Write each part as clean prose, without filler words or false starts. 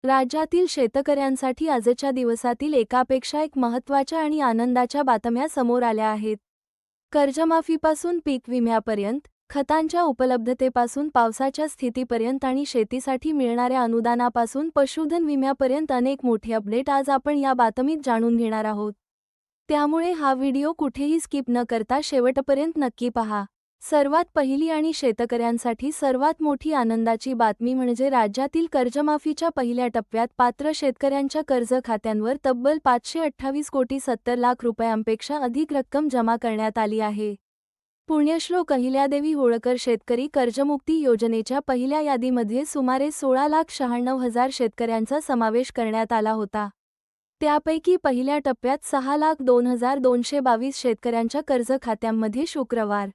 राज्यातील शेतकऱ्यांसाठी आजच्या दिवसातील एकापेक्षा एक महत्त्वाच्या आणि आनंदाच्या बातम्या समोर आल्या आहेत. कर्जमाफीपासून पीक विम्यापर्यंत, खतांच्या उपलब्धतेपासून पावसाच्या स्थितीपर्यंत आणि शेतीसाठी मिळणाऱ्या अनुदानापासून पशुधन विम्यापर्यंत अनेक मोठे अपडेट आज आपण या बातमीत जाणून घेणार आहोत. त्यामुळे हा व्हिडिओ कुठेही स्किप न करता शेवटपर्यंत नक्की पहा. सर्वात पहिली आणि शेतकऱ्यांसाठी सर्वात मोठी आनंदाची बातमी म्हणजे राज्यातील कर्जमाफीच्या पहिल्या टप्प्यात पात्र शेतकऱ्यांच्या कर्ज खात्यांवर तब्बल 528,70,00,000 रुपयांपेक्षा अधिक रक्कम जमा करण्यात आली आहे. पुण्यश्लोक अहिल्यादेवी होळकर शेतकरी कर्जमुक्ती योजनेच्या पहिल्या यादीमध्ये सुमारे 16,96,000 शेतकऱ्यांचा समावेश करण्यात आला होता. त्यापैकी पहिल्या टप्प्यात 6,02,222 शेतकऱ्यांच्या कर्ज खात्यांमध्ये शुक्रवार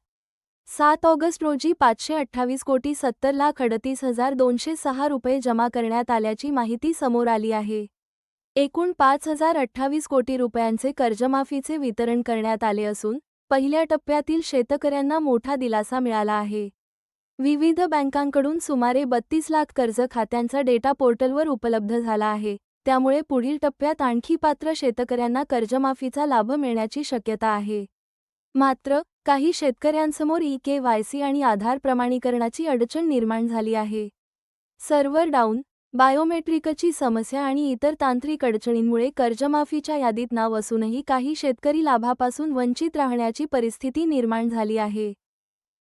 7 ऑगस्ट रोजी 528,70,38,206 रुपये जमा करण्यात आल्याची माहिती समोर आली आहे. एकूण 5,028 कोटी रुपयांचे कर्जमाफीचे वितरण करण्यात आले असून पहिल्या टप्प्यातील शेतकऱ्यांना मोठा दिलासा मिळाला आहे. विविध बँकांकडून सुमारे 32 लाख कर्ज खात्यांचा डेटा पोर्टलवर उपलब्ध झाला आहे. त्यामुळे पुढील टप्प्यात आणखी पात्र शेतकऱ्यांना कर्जमाफीचा लाभ मिळण्याची शक्यता आहे. मात्र, काही शेतकऱ्यांसमोर ई-के-वाय-सी आणि आधार प्रमाणीकरणाची अडचण निर्माण झाली आहे. सर्व्हर डाऊन, बायोमेट्रिकची समस्या आणि इतर तांत्रिक अडचणींमुळे कर्जमाफीच्या यादीत नाव असूनही काही शेतकरी लाभापासून वंचित राहण्याची परिस्थिती निर्माण झाली आहे.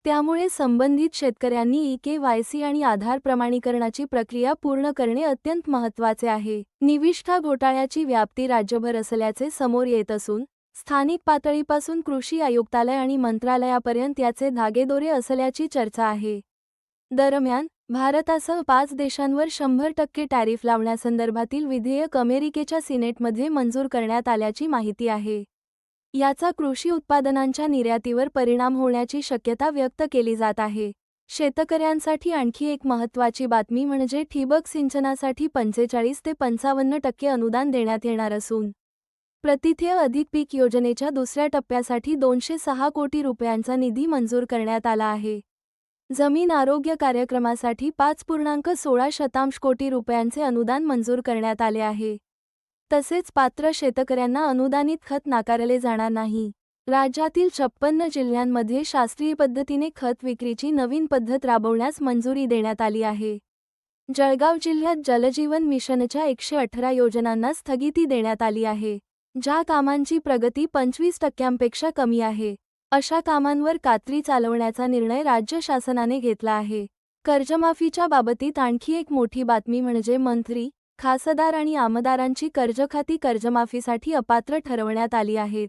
त्यामुळे संबंधित शेतकऱ्यांनी ई-के-वाय-सी आणि आधार प्रमाणीकरणाची प्रक्रिया पूर्ण करणे अत्यंत महत्त्वाचे आहे. निविष्ठा घोटाळ्याची व्याप्ती राज्यभर असल्याचे समोर येत असून स्थानिक पातळीपासून कृषी आयुक्तालय आणि मंत्रालयापर्यंत याचे धागेदोरे असल्याची चर्चा आहे. दरम्यान, भारतासह 5 देशांवर 100% टॅरिफ लावण्यासंदर्भातील विधेयक अमेरिकेच्या सिनेटमध्ये मंजूर करण्यात आल्याची माहिती आहे. याचा कृषी उत्पादनांच्या निर्यातीवर परिणाम होण्याची शक्यता व्यक्त केली जात आहे. शेतकऱ्यांसाठी आणखी एक महत्त्वाची बातमी म्हणजे ठिबक सिंचनासाठी 45 ते 55% अनुदान देण्यात येणार असून प्रतिथे अधिक पीक योजनेच्या दुसऱ्या टप्प्यासाठी 206 कोटी रुपयांचा निधी मंजूर करण्यात आला आहे. जमीन आरोग्य कार्यक्रमासाठी 5.16 कोटी रुपयांचे अनुदान मंजूर करण्यात आले आहे. तसेच पात्र शेतकऱ्यांना अनुदानित खत नाकारले जाणार नाही. राज्यातील 56 जिल्ह्यांमध्ये शास्त्रीय पद्धतीने खत विक्रीची नवीन पद्धत राबवण्यास मंजुरी देण्यात आली आहे. जळगाव जिल्ह्यात जलजीवन मिशनच्या 118 योजनांना स्थगिती देण्यात आली आहे. ज्या कामांची प्रगती 25% कमी आहे, अशा कामांवर कात्री चालवण्याचा निर्णय राज्य शासनाने घेतला आहे. कर्जमाफीच्या बाबतीत आणखी एक मोठी बातमी म्हणजे मंत्री, खासदार आणि आमदारांची कर्जखाती कर्जमाफीसाठी अपात्र ठरवण्यात आली आहेत.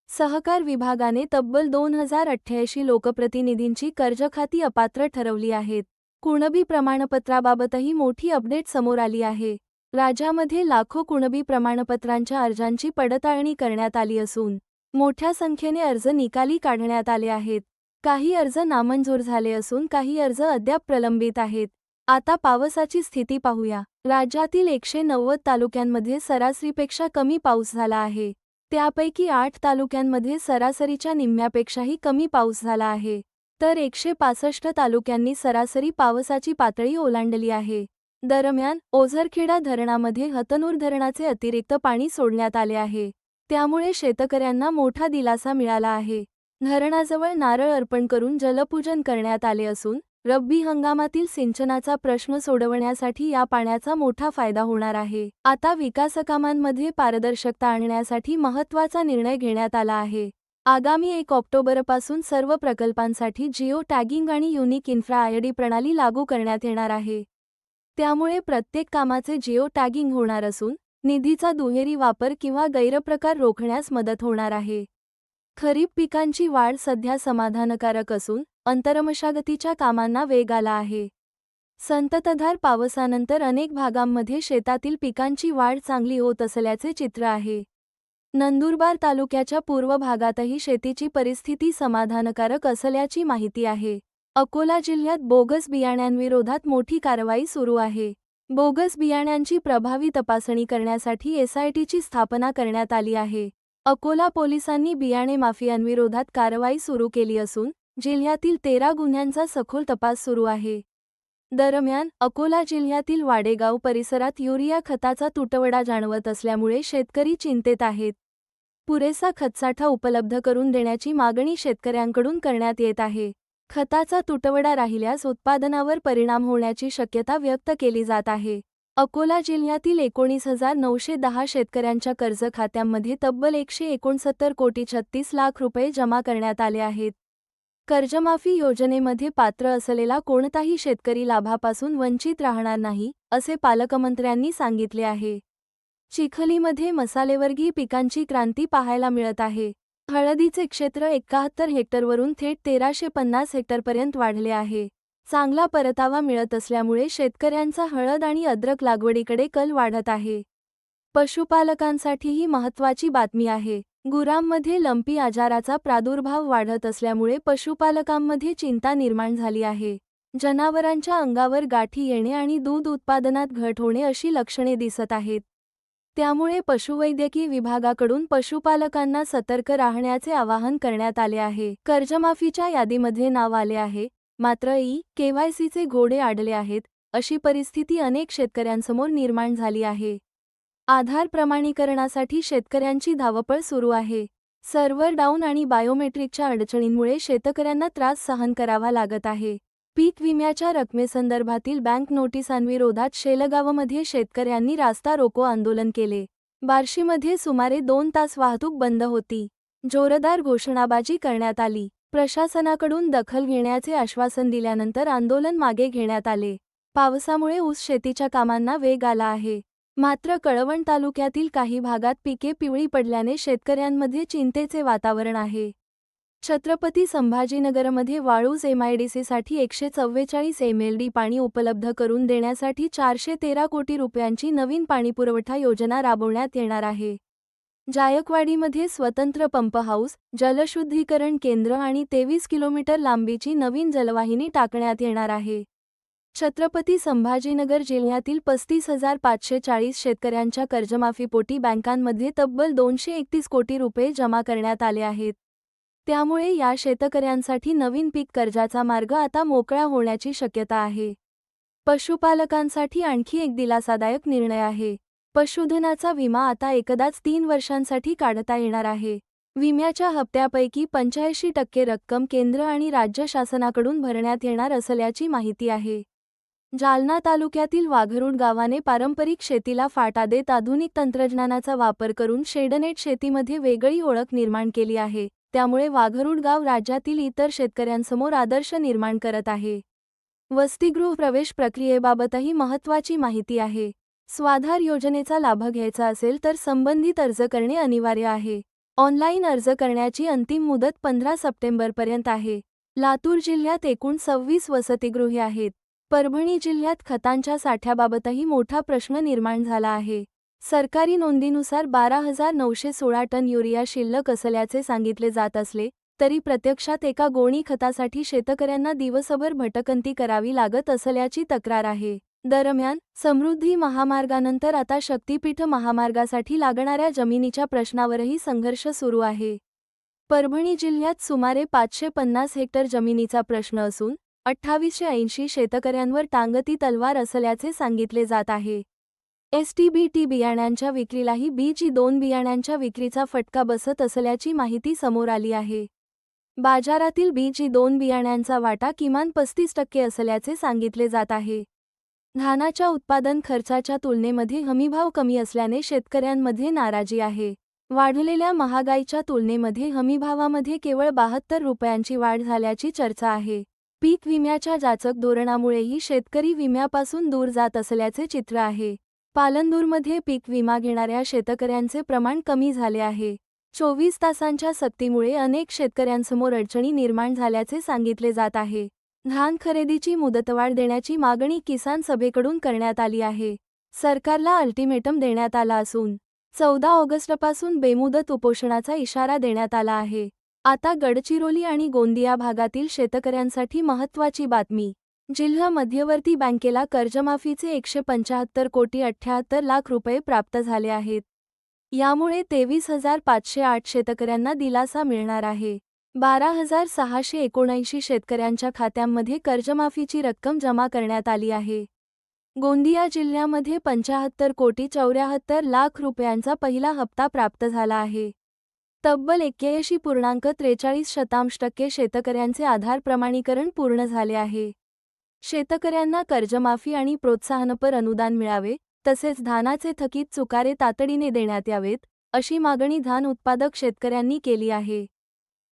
सहकार विभागाने तब्बल 2,088 लोकप्रतिनिधींची कर्जखाती अपात्र ठरवली आहेत. कुणबी प्रमाणपत्राबाबतही मोठी अपडेट समोर आली आहे. राज्यामध्ये लाखो कुणबी प्रमाणपत्रांच्या अर्जांची पडताळणी करण्यात आली असून मोठ्या संख्येने अर्ज निकाली काढण्यात आले आहेत. काही अर्ज नामंजूर झाले असून काही अर्ज अद्याप प्रलंबित आहेत. आता पावसाची स्थिती पाहूया. राज्यातील 190 तालुक्यांमध्ये सरासरीपेक्षा कमी पाऊस झाला आहे. त्यापैकी 8 तालुक्यांमध्ये सरासरीच्या निम्म्यापेक्षाही कमी पाऊस झाला आहे. तर 165 तालुक्यांनी सरासरी पावसाची पातळी ओलांडली आहे. दरम्यान, ओझरखेडा धरणामध्ये हतनूर धरणाचे अतिरिक्त पाणी सोडण्यात आले आहे. त्यामुळे शेतकऱ्यांना मोठा दिलासा मिळाला आहे. धरणाजवळ नारळ अर्पण करून जलपूजन करण्यात आले असून रब्बी हंगामातील सिंचनाचा प्रश्न सोडवण्यासाठी या पाण्याचा मोठा फायदा होणार आहे. आता विकासकामांमध्ये पारदर्शकता आणण्यासाठी महत्त्वाचा निर्णय घेण्यात आला आहे. आगामी 1 ऑक्टोबरपासून सर्व प्रकल्पांसाठी जिओ टॅगिंग आणि युनिक इन्फ्रा आयडी प्रणाली लागू करण्यात येणार आहे. त्यामुळे प्रत्येक कामाचे जिओ टॅगिंग होणार असून निधीचा दुहेरी वापर किंवा गैरप्रकार रोखण्यास मदत होणार आहे. खरीप पिकांची वाढ सध्या समाधानकारक असून अंतर्मशागतीच्या कामांना वेग आला आहे. संततधार पावसानंतर अनेक भागांमध्ये शेतातील पिकांची वाढ चांगली होत असल्याचे चित्र आहे. नंदुरबार तालुक्याच्या पूर्व भागातही शेतीची परिस्थिती समाधानकारक असल्याची माहिती आहे. अकोला जिल्ह्यात बोगस बियाण्यांविरोधात मोठी कारवाई सुरू आहे. बोगस बियाण्यांची प्रभावी तपासणी करण्यासाठी SITची स्थापना करण्यात आली आहे. अकोला पोलिसांनी बियाणे माफियांविरोधात कारवाई सुरू केली असून जिल्ह्यातील 13 गुन्ह्यांचा सखोल तपास सुरू आहे. दरम्यान, अकोला जिल्ह्यातील वाडेगाव परिसरात युरिया खताचा तुटवडा जाणवत असल्यामुळे शेतकरी चिंतेत आहेत. पुरेसा खतसाठा उपलब्ध करून देण्याची मागणी शेतकऱ्यांकडून करण्यात येत आहे. खताचा तुटवडा राहिल्यास उत्पादनावर परिणाम होण्याची शक्यता व्यक्त केली जात आहे. अकोला जिल्ह्यातील 19,910 शेतकऱ्यांच्या कर्ज खात्यांमध्ये तब्बल 169 कोटी 36 लाख रुपये जमा करण्यात आले आहेत. कर्जमाफी योजनेमध्ये पात्र असलेला कोणताही शेतकरी लाभापासून वंचित राहणार नाही, असे पालकमंत्र्यांनी सांगितले आहे. चिखलीमध्ये मसालेवर्गीय पिकांची क्रांती पाहायला मिळत आहे. हळदीचे क्षेत्र 71 हेक्टरवरून थेट 1350 हेक्टरपर्यंत वाढले आहे. चांगला परतावा मिळत असल्यामुळे शेतकऱ्यांचा हळद आणि अद्रक लागवडीकडे कल वाढत आहे. पशुपालकांसाठीही महत्त्वाची बातमी आहे. गुरांमध्ये लंपी आजाराचा प्रादुर्भाव वाढत असल्यामुळे पशुपालकांमध्ये चिंता निर्माण झाली आहे. जनावरांच्या अंगावर गाठी येणे आणि दूध उत्पादनात घट होणे अशी लक्षणे दिसत आहेत. त्यामुळे पशुवैद्यकीय विभागाकडून पशुपालकांना सतर्क राहण्याचे आवाहन करण्यात आले आहे. कर्जमाफीच्या यादीमध्ये नाव आले आहे, मात्र KYCचे घोडे आडले आहेत, अशी परिस्थिती अनेक शेतकऱ्यांसमोर निर्माण झाली आहे. आधार प्रमाणीकरणासाठी शेतकऱ्यांची धावपळ सुरू आहे. सर्व्हर डाऊन आणि बायोमेट्रिकच्या अडचणींमुळे शेतकऱ्यांना त्रास सहन करावा लागत आहे. पीक विम्याच्या रकमेसंदर्भातील बँक नोटिसांविरोधात शेलगावमध्ये शेतकऱ्यांनी रास्ता रोको आंदोलन केले. बार्शीमध्ये सुमारे 2 तास वाहतूक बंद होती. जोरदार घोषणाबाजी करण्यात आली. प्रशासनाकडून दखल घेण्याचे आश्वासन दिल्यानंतर आंदोलन मागे घेण्यात आले. पावसामुळे ऊस शेतीच्या कामांना वेग आला आहे. मात्र कळवण तालुक्यातील काही भागात पिके पिवळी पडल्याने शेतकऱ्यांमध्ये चिंतेचे वातावरण आहे. छत्रपती संभाजीनगरमध्ये वाळूज MIDCसाठी 144 MLD पाणी उपलब्ध करून देण्यासाठी 413 कोटी रुपयांची नवीन पाणीपुरवठा योजना राबवण्यात येणार आहे. जायकवाडीमध्ये स्वतंत्र पंप हाऊस, जलशुद्धीकरण केंद्र आणि 23 किलोमीटर लांबीची नवीन जलवाहिनी टाकण्यात येणार आहे. छत्रपती संभाजीनगर जिल्ह्यातील 35,540 शेतकऱ्यांच्या कर्जमाफीपोटी बँकांमध्ये तब्बल 231 कोटी रुपये जमा करण्यात आले आहेत. त्यामुळे या शेतकऱ्यांसाठी नवीन पीक कर्जाचा मार्ग आता मोकळा होण्याची शक्यता आहे. पशुपालकांसाठी आणखी एक दिलासादायक निर्णय आहे. पशुधनाचा विमा आता एकदाच 3 वर्षांसाठी काढता येणार आहे. विम्याच्या हप्त्यापैकी 85% रक्कम केंद्र आणि राज्य शासनाकडून भरण्यात येणार असल्याची माहिती आहे. जालना तालुक्यातील वाघरुड गावाने पारंपरिक शेतीला फाटा देत आधुनिक तंत्रज्ञानाचा वापर करून शेडनेट शेतीमध्ये वेगळी ओळख निर्माण केली आहे. त्यामुळे वाघरुड गाव राज्यातील इतर शेतकऱ्यांसमोर आदर्श निर्माण करत आहे. वसतिगृह प्रवेश प्रक्रियेबाबतही महत्त्वाची माहिती आहे. स्वाधार योजनेचा लाभ घ्यायचा असेल तर संबंधित अर्ज करणे अनिवार्य आहे. ऑनलाईन अर्ज करण्याची अंतिम मुदत 15 सप्टेंबरपर्यंत आहे. लातूर जिल्ह्यात एकूण 26 वसतिगृहे आहेत. परभणी जिल्ह्यात खतांच्या साठ्याबाबतही मोठा प्रश्न निर्माण झाला आहे. सरकारी नोंदीनुसार 12,916 टन युरिया शिल्लक असल्याचे सांगितले जात असले तरी प्रत्यक्षात एका गोणी खतासाठी शेतकऱ्यांना दिवसभर भटकंती करावी लागत असल्याची तक्रार आहे. दरम्यान, समृद्धी महामार्गानंतर आता शक्तीपीठ महामार्गासाठी लागणाऱ्या जमिनीच्या प्रश्नावरही संघर्ष सुरू आहे. परभणी जिल्ह्यात सुमारे 550 हेक्टर जमिनीचा प्रश्न असून 2880 शेतकऱ्यांवर टांगती तलवार असल्याचे सांगितले जात आहे. STBT बियाण्यांच्या विक्रीलाही BG2 बियाण्यांच्या विक्रीचा फटका बसत असल्याची माहिती समोर आली आहे. बाजारातील BG2 बियाण्यांचा वाटा किमान 35% असल्याचे सांगितले जात आहे. धानाच्या उत्पादन खर्चाच्या तुलनेमध्ये हमीभाव कमी असल्याने शेतकऱ्यांमध्ये नाराजी आहे. वाढलेल्या महागाईच्या तुलनेमध्ये हमीभावामध्ये केवळ 72 रुपयांची वाढ झाल्याची चर्चा आहे. पीक विम्याच्या जाचक धोरणामुळेही शेतकरी विम्यापासून दूर जात असल्याचे चित्र आहे. पालनदूरमध्ये पीक विमा घेणाऱ्या शेतकऱ्यांचे प्रमाण कमी झाले आहे. 24 तासांच्या सक्तीमुळे अनेक शेतकऱ्यांसमोर अडचणी निर्माण झाल्याचे सांगितले जात आहे. धान खरेदीची मुदतवाढ देण्याची मागणी किसान सभेकडून करण्यात आली आहे. सरकारला अल्टिमेटम देण्यात आला असून 14 ऑगस्टपासून बेमुदत उपोषणाचा इशारा देण्यात आला आहे. आता गडचिरोली आणि गोंदिया भागातील शेतकऱ्यांसाठी महत्त्वाची बातमी. जिल्हा मध्यवर्ती बँकेला कर्जमाफीचे 175 कोटी 78 लाख रुपये प्राप्त झाले आहेत. यामुळे 23,508 शेतकऱ्यांना दिलासा मिळणार आहे. 12,679 शेतकऱ्यांच्या खात्यांमध्ये कर्जमाफीची रक्कम जमा करण्यात आली आहे. गोंदिया जिल्ह्यामध्ये 75,74 लाख रुपयांचा पहिला हप्ता प्राप्त झाला आहे. तब्बल 81.43% शेतकऱ्यांचे आधार प्रमाणीकरण पूर्ण झाले आहे. शेतकऱ्यांना कर्जमाफी आणि प्रोत्साहनपर अनुदान मिळावे, तसेच धानाचे थकीत चुकारे तातडीने देण्यात यावेत, अशी मागणी धान उत्पादक शेतकऱ्यांनी केली आहे.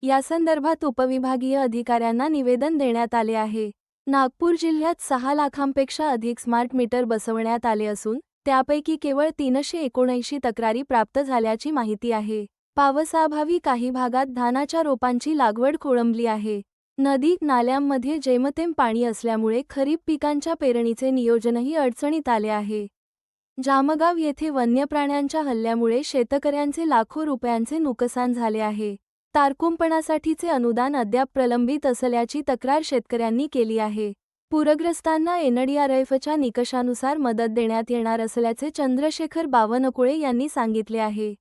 यासंदर्भात उपविभागीय अधिकाऱ्यांना निवेदन देण्यात आले आहे. नागपूर जिल्ह्यात 6 लाखांपेक्षा अधिक स्मार्ट मीटर बसवण्यात आले असून त्यापैकी केवळ 379 तक्रारी प्राप्त झाल्याची माहिती आहे. पावसाअभावी काही भागात धानाच्या रोपांची लागवड खोळंबली आहे. नदी नाल्यांमध्ये जेमतेम पाणी असल्यामुळे खरीप पिकांच्या पेरणीचे नियोजनही अडचणीत आले आहे. जामगाव येथे वन्य प्राण्यांच्या हल्ल्यामुळे शेतकऱ्यांचे लाखो रुपयांचे नुकसान झाले आहे. तारकुंपणासाठीचे अनुदान अद्याप प्रलंबित असल्याची तक्रार शेतकऱ्यांनी केली आहे. पूरग्रस्तांना एनडीआरएफच्या निकषानुसार मदत देण्यात येणार असल्याचे चंद्रशेखर बावनकुळे यांनी सांगितले आहे.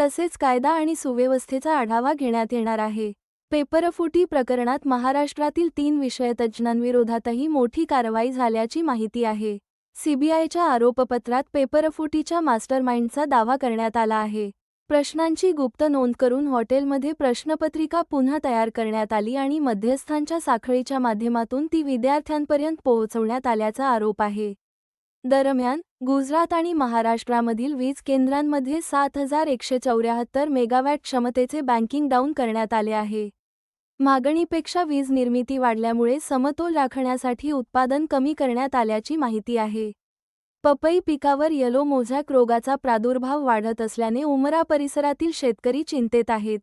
तसेच कायदा आणि सुव्यवस्थेचा आढावा घेण्यात येणार आहे. पेपरफुटी प्रकरणात महाराष्ट्रातील 3 विषयतज्ज्ञांविरोधातही मोठी कारवाई झाल्याची माहिती आहे. सीबीआयच्या आरोपपत्रात पेपरफुटीच्या मास्टरमाइंडचा दावा करण्यात आला आहे. प्रश्नांची गुप्त नोंद करून हॉटेलमध्ये प्रश्नपत्रिका पुन्हा तयार करण्यात आली आणि मध्यस्थांच्या साखळीच्या माध्यमातून ती विद्यार्थ्यांपर्यंत पोहोचवण्यात आल्याचा आरोप आहे. दरम्यान, गुजरात आणि महाराष्ट्रामधील वीज केंद्रांमध्ये 7,174 मेगावॅट क्षमतेचे बँकिंग डाऊन करण्यात आले आहे. मागणीपेक्षा वीज निर्मिती वाढल्यामुळे समतोल राखण्यासाठी उत्पादन कमी करण्यात आल्याची माहिती आहे. पपई पिकावर येलो मोझॅक रोगाचा प्रादुर्भाव वाढत असल्याने उमरा परिसरातील शेतकरी चिंतेत आहेत.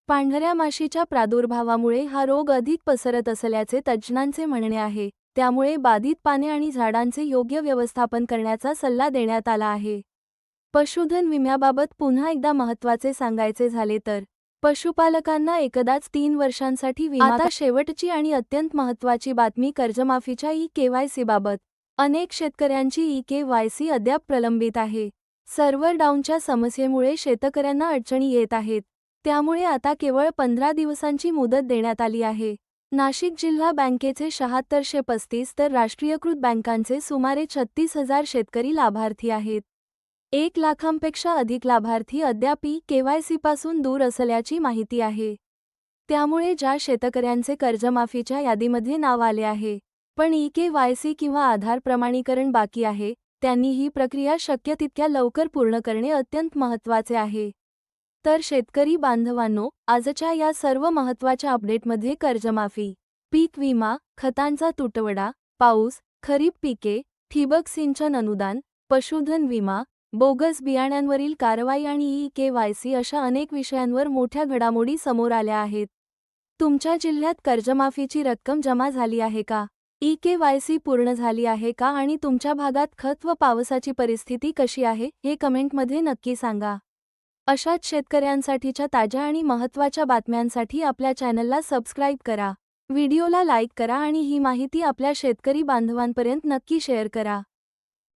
पांढऱ्या माशीच्या प्रादुर्भावामुळे हा रोग अधिक पसरत असल्याचे तज्ज्ञांचे म्हणणे आहे. त्यामुळे बाधित पाने आणि झाडांचे योग्य व्यवस्थापन करण्याचा सल्ला देण्यात आला आहे. पशुधन विम्याबाबत पुन्हा एकदा महत्त्वाचे सांगायचे झाले तर पशुपालकांना एकदाच 3 वर्षांसाठी विमा. आता शेवटची आणि अत्यंत महत्त्वाची बातमी कर्जमाफीच्या ई-केवायसी बाबत. अनेक शेतकऱ्यांची ई-केवायसी अद्याप प्रलंबित आहे. सर्व्हर डाऊनच्या समस्येमुळे शेतकऱ्यांना अडचणी येत आहेत. त्यामुळे आता केवळ 15 दिवसांची मुदत देण्यात आली आहे. नाशिक जिल्हा बँकेचे 7635 तर राष्ट्रीयकृत बँकांचे सुमारे 36,000 शेतकरी लाभार्थी आहेत. 1 लाखांपेक्षा अधिक लाभार्थी अद्याप ई-केवायसीपासून दूर असल्याची माहिती आहे. त्यामुळे ज्या शेतकऱ्यांचे कर्जमाफीच्या यादीमध्ये नाव आले आहे, पण ई-केवायसी किंवा आधार प्रमाणीकरण बाकी आहे, त्यांनी ही प्रक्रिया शक्य तितक्या लवकर पूर्ण करणे अत्यंत महत्त्वाचे आहे. तर शेतकरी बांधवांनो, आजच्या या सर्व महत्त्वाच्या अपडेटमध्ये कर्जमाफी, पीक विमा, खतांचा तुटवडा, पाऊस, खरीप पिके, ठिबक सिंचन अनुदान, पशुधन विमा, बोगस बियाण्यांवरील कारवाई आणि ई-केवायसी अशा अनेक विषयांवर मोठ्या घडामोडी समोर आल्या आहेत. तुमच्या जिल्ह्यात कर्जमाफीची रक्कम जमा झाली आहे का? ई-केवायसी पूर्ण झाली आहे का आणि तुमच्या भागात खत व पावसाची परिस्थिती कशी आहे हे कमेंटमध्ये नक्की सांगा. अशाच शेतकऱ्यांसाठीच्या ताज्या आणि महत्त्वाच्या बातम्यांसाठी आपल्या चॅनलला सबस्क्राईब करा. व्हिडिओला लाईक करा आणि ही माहिती आपल्या शेतकरी बांधवांपर्यंत नक्की शेअर करा.